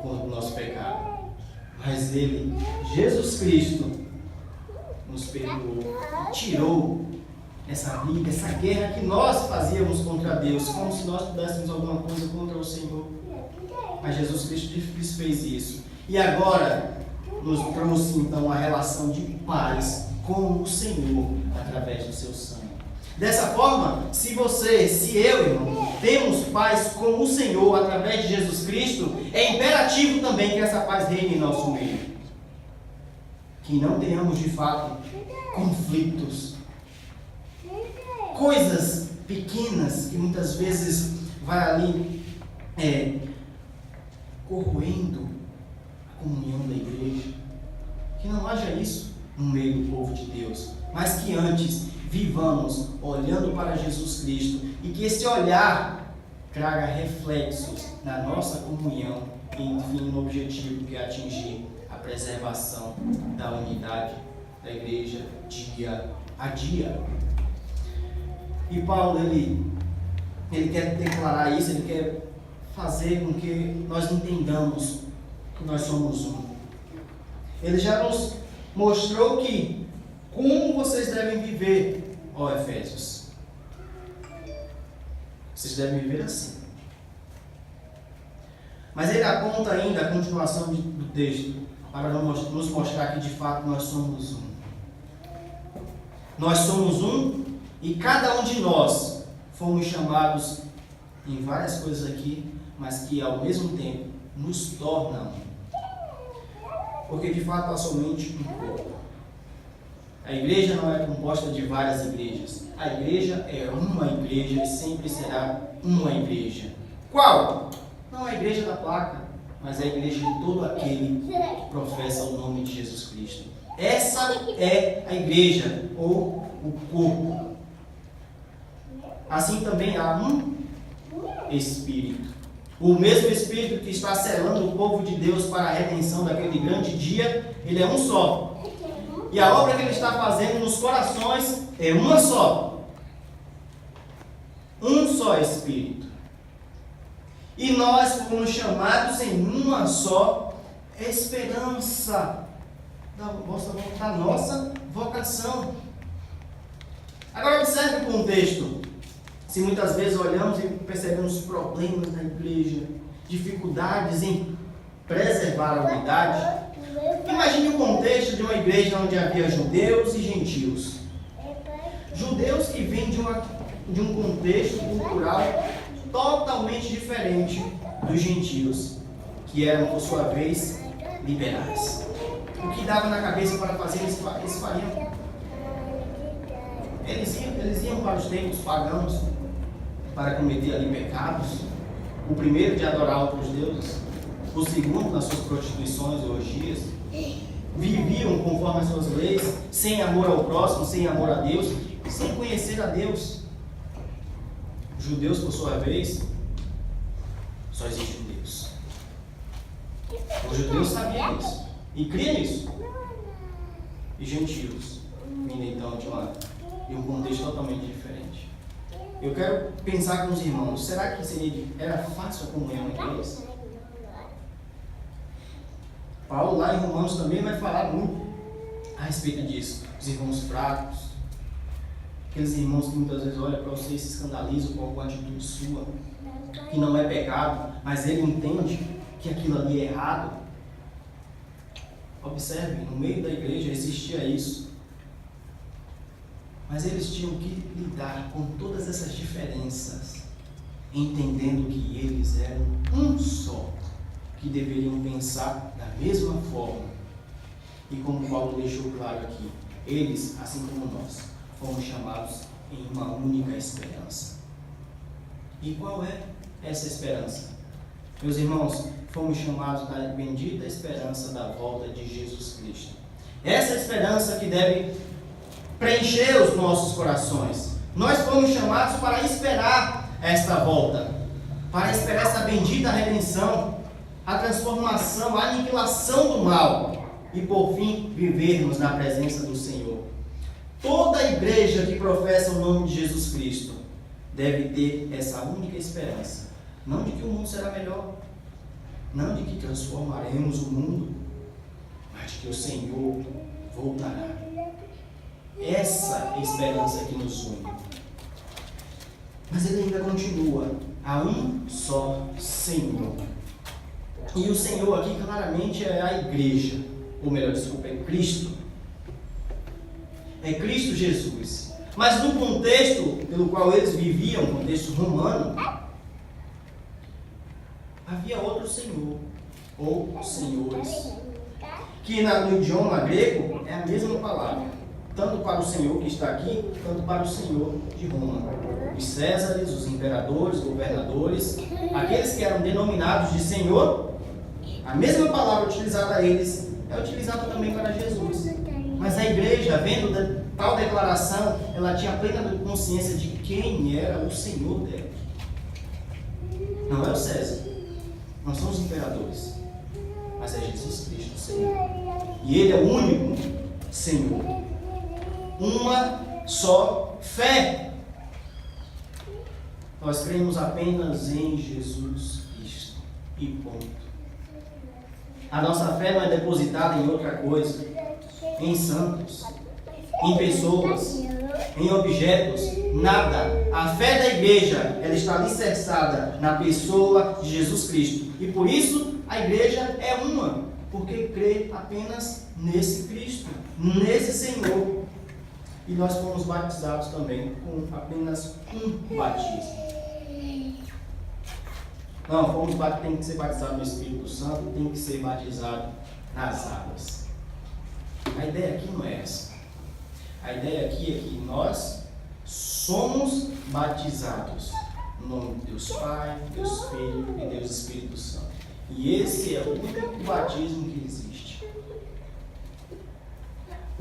contra o nosso pecado. Mas Ele, Jesus Cristo, nos perdoou e tirou essa briga, essa guerra que nós fazíamos contra Deus, como se nós pudéssemos alguma coisa contra o Senhor. Mas Jesus Cristo fez isso. E agora nos trouxe então a relação de paz com o Senhor através do seu sangue. Dessa forma, se eu, irmão, temos paz com o Senhor através de Jesus Cristo, é imperativo também que essa paz reine em nosso meio. Que não tenhamos de fato conflitos, coisas pequenas que muitas vezes vai ali corroendo a comunhão da igreja. Que não haja isso no meio do povo de Deus, mas que antes vivamos olhando para Jesus Cristo e que esse olhar traga reflexos na nossa comunhão e, enfim, no objetivo que é atingir a preservação da unidade da igreja dia a dia. E Paulo, ele quer declarar isso, ele quer fazer com que nós entendamos que nós somos um. Ele já nos mostrou que como vocês devem viver, ó Efésios. Vocês devem viver assim. Mas ele aponta ainda a continuação do texto para nos mostrar que de fato nós somos um. Nós somos um e cada um de nós fomos chamados em várias coisas aqui, mas que ao mesmo tempo nos torna um. Porque de fato há somente um corpo. A igreja não é composta de várias igrejas. A igreja é uma igreja e sempre será uma igreja. Qual? Não é a igreja da placa, mas é a igreja de todo aquele que professa o nome de Jesus Cristo. Essa é a igreja, ou o corpo. Assim também há um Espírito. O mesmo Espírito que está selando o povo de Deus para a redenção daquele grande dia, ele é um só. E a obra que ele está fazendo nos corações é uma só. Um só Espírito. E nós fomos chamados em uma só esperança da nossa vocação. Agora observe o contexto. Se muitas vezes olhamos e percebemos problemas na igreja, dificuldades em preservar a unidade, imagine o contexto de uma igreja onde havia judeus e gentios. Judeus que vêm de um contexto cultural totalmente diferente dos gentios, que eram, por sua vez, liberais. O que dava na cabeça para fazer, eles fariam. Eles iam para os templos pagãos para cometer ali pecados. O primeiro de adorar outros deuses, o segundo nas suas prostituições e orgias. Viviam conforme as suas leis, sem amor ao próximo, sem amor a Deus, sem conhecer a Deus. Judeus, por sua vez, só existe um Deus. Os judeus sabiam isso e criam isso. E gentios, vindo então de um contexto totalmente diferente. Eu quero pensar com os irmãos, será que era fácil a comunhão entre eles? Paulo lá em Romanos também vai falar muito a respeito disso. Os irmãos fracos, aqueles irmãos que muitas vezes olham para você e se escandalizam com alguma atitude sua, que não é pecado, mas ele entende que aquilo ali é errado. Observe, no meio da igreja existia isso. Mas eles tinham que lidar com todas essas diferenças, entendendo que eles eram um só, que deveriam pensar da mesma forma. E como Paulo deixou claro aqui, eles, assim como nós, fomos chamados em uma única esperança. E qual é essa esperança? Meus irmãos, fomos chamados da bendita esperança da volta de Jesus Cristo. Essa esperança que deve preencher os nossos corações. Nós fomos chamados para esperar esta volta, para esperar essa bendita redenção, a transformação, a aniquilação do mal e, por fim, vivermos na presença do Senhor. Toda a igreja que professa o nome de Jesus Cristo deve ter essa única esperança. Não de que o mundo será melhor, não de que transformaremos o mundo, mas de que o Senhor voltará. Essa é a esperança que nos une. Mas ele ainda continua: há um só Senhor. E o Senhor aqui claramente é a igreja, ou melhor, desculpa, é Cristo. É Cristo Jesus. Mas no contexto pelo qual eles viviam, contexto romano, havia outro senhor, ou senhores, que no idioma grego é a mesma palavra, tanto para o senhor que está aqui, tanto para o senhor de Roma. Os césares, os imperadores, governadores, aqueles que eram denominados de senhor, a mesma palavra utilizada a eles é utilizada também para Jesus. Mas a igreja, vendo tal declaração, ela tinha plena consciência de quem era o senhor dela. Não é o César, não são os imperadores, mas é Jesus Cristo, o Senhor. E Ele é o único Senhor. Uma só fé. Nós cremos apenas em Jesus Cristo. E ponto. A nossa fé não é depositada em outra coisa, em santos, em pessoas, em objetos, nada. A fé da igreja, ela está alicerçada na pessoa de Jesus Cristo. E por isso a igreja é uma, porque crê apenas nesse Cristo, nesse Senhor. E nós fomos batizados também com apenas um batismo. Não, tem que ser batizado no Espírito Santo, tem que ser batizado nas águas. A ideia aqui não é essa. A ideia aqui é que nós somos batizados no nome de Deus Pai, Deus Filho e Deus Espírito Santo. E esse é o único batismo que existe.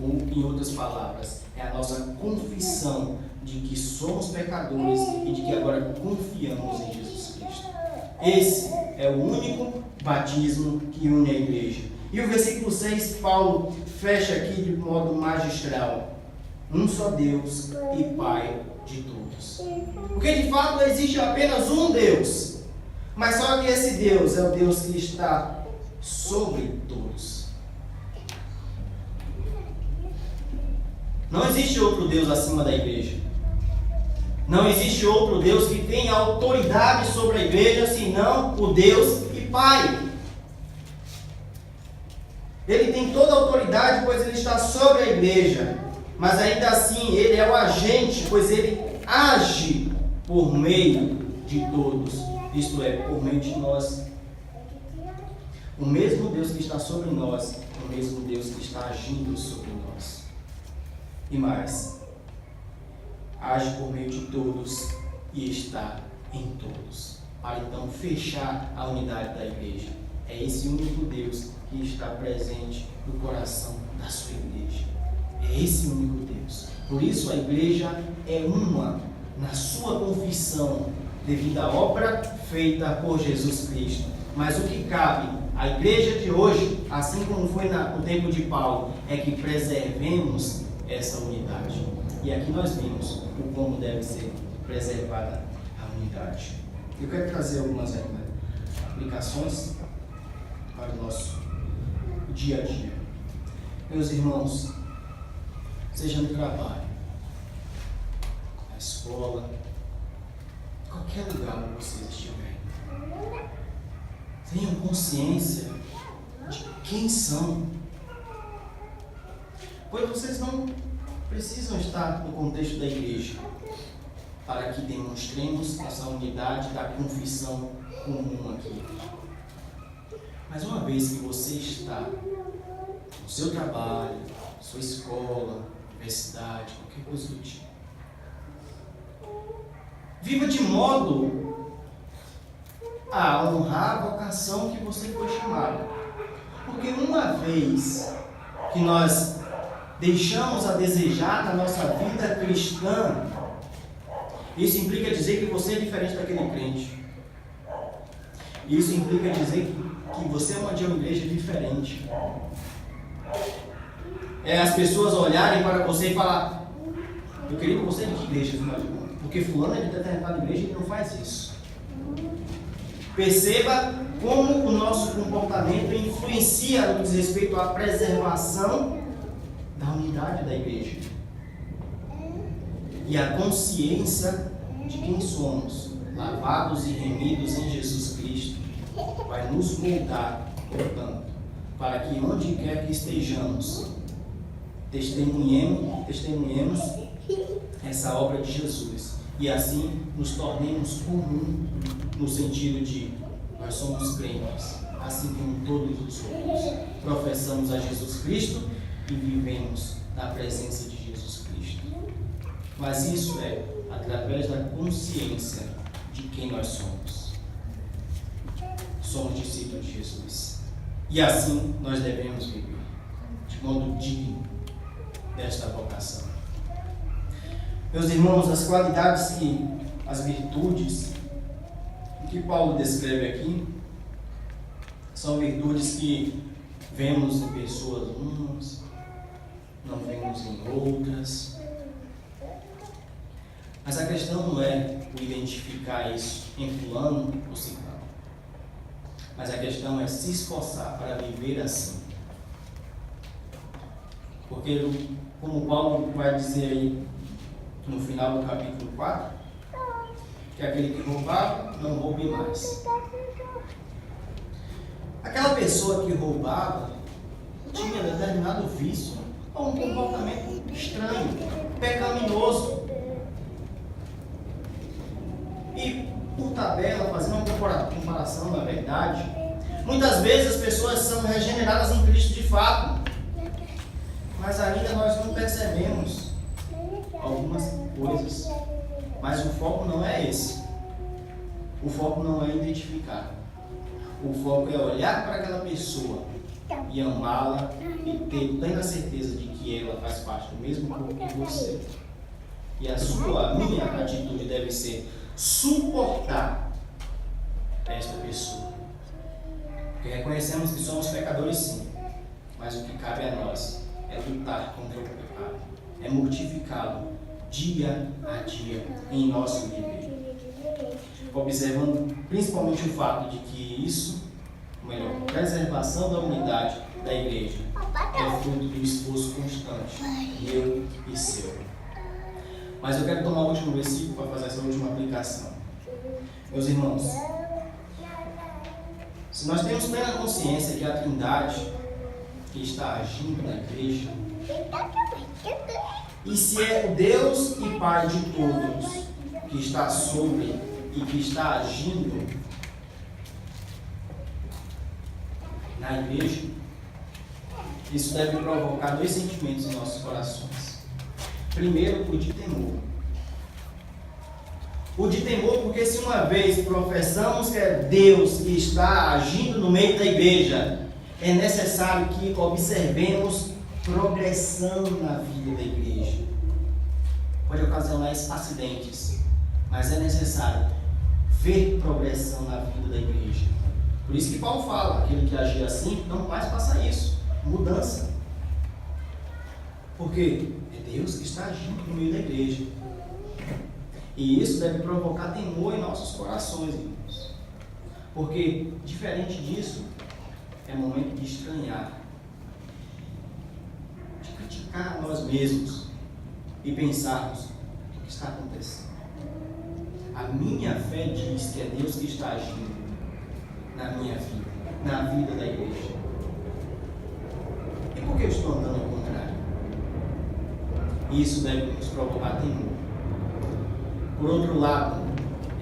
Ou, em outras palavras, é a nossa confissão de que somos pecadores e de que agora confiamos em Jesus Cristo. Esse é o único batismo que une a igreja. E o versículo 6, Paulo fecha aqui de modo magistral. Um só Deus e Pai de todos. Porque de fato existe apenas um Deus. Mas só que esse Deus é o Deus que está sobre todos. Não existe outro Deus acima da igreja. Não existe outro Deus que tenha autoridade sobre a igreja, senão o Deus e Pai. Ele tem toda a autoridade, pois ele está sobre a igreja. Mas ainda assim, ele é o agente, pois ele age por meio de todos. Isto é, por meio de nós. O mesmo Deus que está sobre nós, é o mesmo Deus que está agindo sobre nós. E mais, age por meio de todos e está em todos. Para então fechar a unidade da igreja. É esse único Deus que está presente no coração da sua igreja. É esse único Deus. Por isso a igreja é uma na sua confissão, devido à obra feita por Jesus Cristo. Mas o que cabe à igreja de hoje, assim como foi no tempo de Paulo, é que preservemos essa unidade. E aqui nós vimos o como deve ser preservada a unidade. Eu quero trazer algumas aplicações para o nosso dia a dia. Meus irmãos, seja no trabalho, na escola, qualquer lugar onde vocês estiverem, tenham consciência de quem são. Pois vocês não precisam estar no contexto da igreja para que demonstremos essa unidade da confissão comum aqui. Mas uma vez que você está no seu trabalho, sua escola, universidade, qualquer coisa do tipo, viva de modo a honrar a vocação que você foi chamado. Porque uma vez que nós deixamos a desejar na nossa vida cristã, isso implica dizer que você é diferente daquele crente. Isso implica dizer que você é uma de uma igreja diferente. É as pessoas olharem para você e falar: eu queria que você é de que igreja, porque fulano é de determinada igreja e não faz isso. Perceba como o nosso comportamento influencia no que diz respeito à preservação da unidade da igreja e a consciência de quem somos, lavados e remidos em Jesus Cristo, vai nos moldar, portanto, para que onde quer que estejamos, testemunhemos essa obra de Jesus e assim nos tornemos comum no sentido de nós somos crentes, assim como todos os outros. Professamos a Jesus Cristo e vivemos na presença de Jesus Cristo. Mas isso é através da consciência de quem nós somos. Somos discípulos de Jesus. E assim nós devemos viver, de modo digno desta vocação. Meus irmãos, as qualidades as virtudes que Paulo descreve aqui, são virtudes que vemos em pessoas umas, não vemos em outras. Mas a questão não é o identificar isso em fulano ou ciclano. Mas a questão é se esforçar para viver assim. Porque, como Paulo vai dizer aí no final do capítulo 4, que aquele que roubava, não roube mais. Aquela pessoa que roubava tinha determinado vício ou um comportamento estranho, pecaminoso. E, por tabela, fazendo uma comparação, na verdade, muitas vezes as pessoas são regeneradas em Cristo de fato, mas ainda nós não percebemos algumas coisas. Mas o foco não é esse. O foco não é identificar. O foco é olhar para aquela pessoa e amá-la e ter plena certeza de que ela faz parte do mesmo corpo que você. E a minha atitude deve ser suportar esta pessoa. Porque reconhecemos que somos pecadores sim, mas o que cabe a nós é lutar contra o pecado, é mortificá-lo dia a dia em nosso viver. Observando principalmente o fato de que isso, preservação da unidade da igreja, é fruto do esforço constante, meu e seu. Mas eu quero tomar o último versículo para fazer essa última aplicação. Meus irmãos, se nós temos plena consciência que a Trindade que está agindo na igreja, e se é o Deus e Pai de todos que está sobre e que está agindo na igreja, isso deve provocar dois sentimentos em nossos corações. Primeiro, o de temor. O de temor porque se uma vez professamos que é Deus que está agindo no meio da igreja, é necessário que observemos progressão na vida da igreja. Pode ocasionar acidentes, mas é necessário ver progressão na vida da igreja. Por isso que Paulo fala, aquele que agir assim, não mais faça isso. Mudança. Porque é Deus que está agindo no meio da igreja. E isso deve provocar temor em nossos corações, irmãos. Porque, diferente disso, é momento de estranhar, de criticar nós mesmos e pensarmos o que está acontecendo. A minha fé diz que é Deus que está agindo na minha vida, na vida da igreja. E por que eu estou andando ao contrário? Isso deve nos provocar temor. Por outro lado,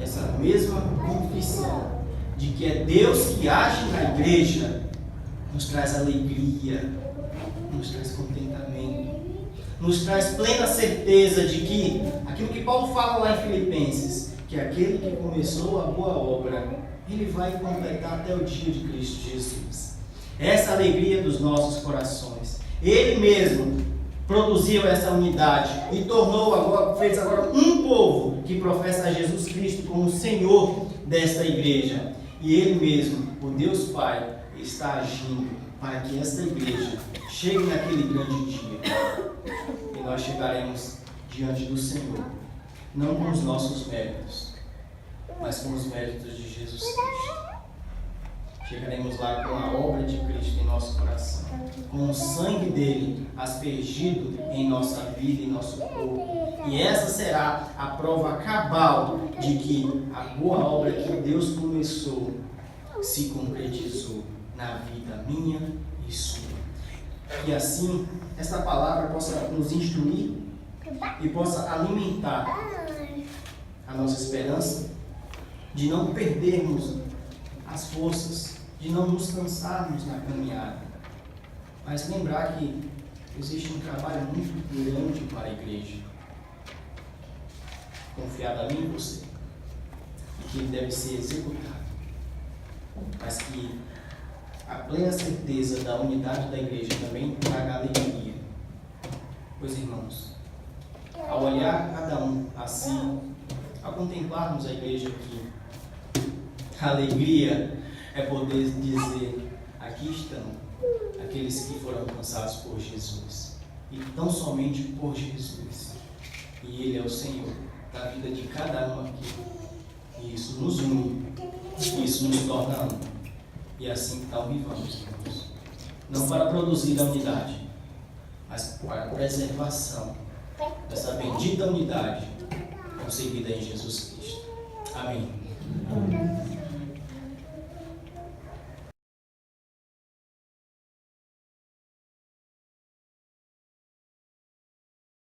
essa mesma confissão de que é Deus que age na igreja nos traz alegria, nos traz contentamento, nos traz plena certeza de que aquilo que Paulo fala lá em Filipenses, que aquele que começou a boa obra, ele vai completar até o dia de Cristo Jesus. Essa alegria dos nossos corações. Ele mesmo produziu essa unidade e fez agora um povo que professa a Jesus Cristo como Senhor desta igreja. E Ele mesmo, o Deus Pai, está agindo para que esta igreja chegue naquele grande dia. E nós chegaremos diante do Senhor, não com os nossos méritos, mas com os méritos de Jesus Cristo. Chegaremos lá com a obra de Cristo em nosso coração, com o sangue dele aspergido em nossa vida, em nosso corpo. E essa será a prova cabal de que a boa obra que Deus começou se concretizou na vida minha e sua. E assim, essa palavra possa nos instruir e possa alimentar a nossa esperança de não perdermos as forças, de não nos cansarmos na caminhada, mas lembrar que existe um trabalho muito grande para a igreja, confiado a mim e você, e que ele deve ser executado, mas que a plena certeza da unidade da igreja também traga alegria. Pois, irmãos, ao olhar cada um a si, ao contemplarmos a igreja aqui, a alegria é poder dizer: aqui estão aqueles que foram alcançados por Jesus, e tão somente por Jesus, e Ele é o Senhor da vida de cada um aqui, e isso nos une, isso nos torna um, e assim então vivamos, irmãos, não para produzir a unidade, mas para a preservação dessa bendita unidade concebida em Jesus Cristo. Amém.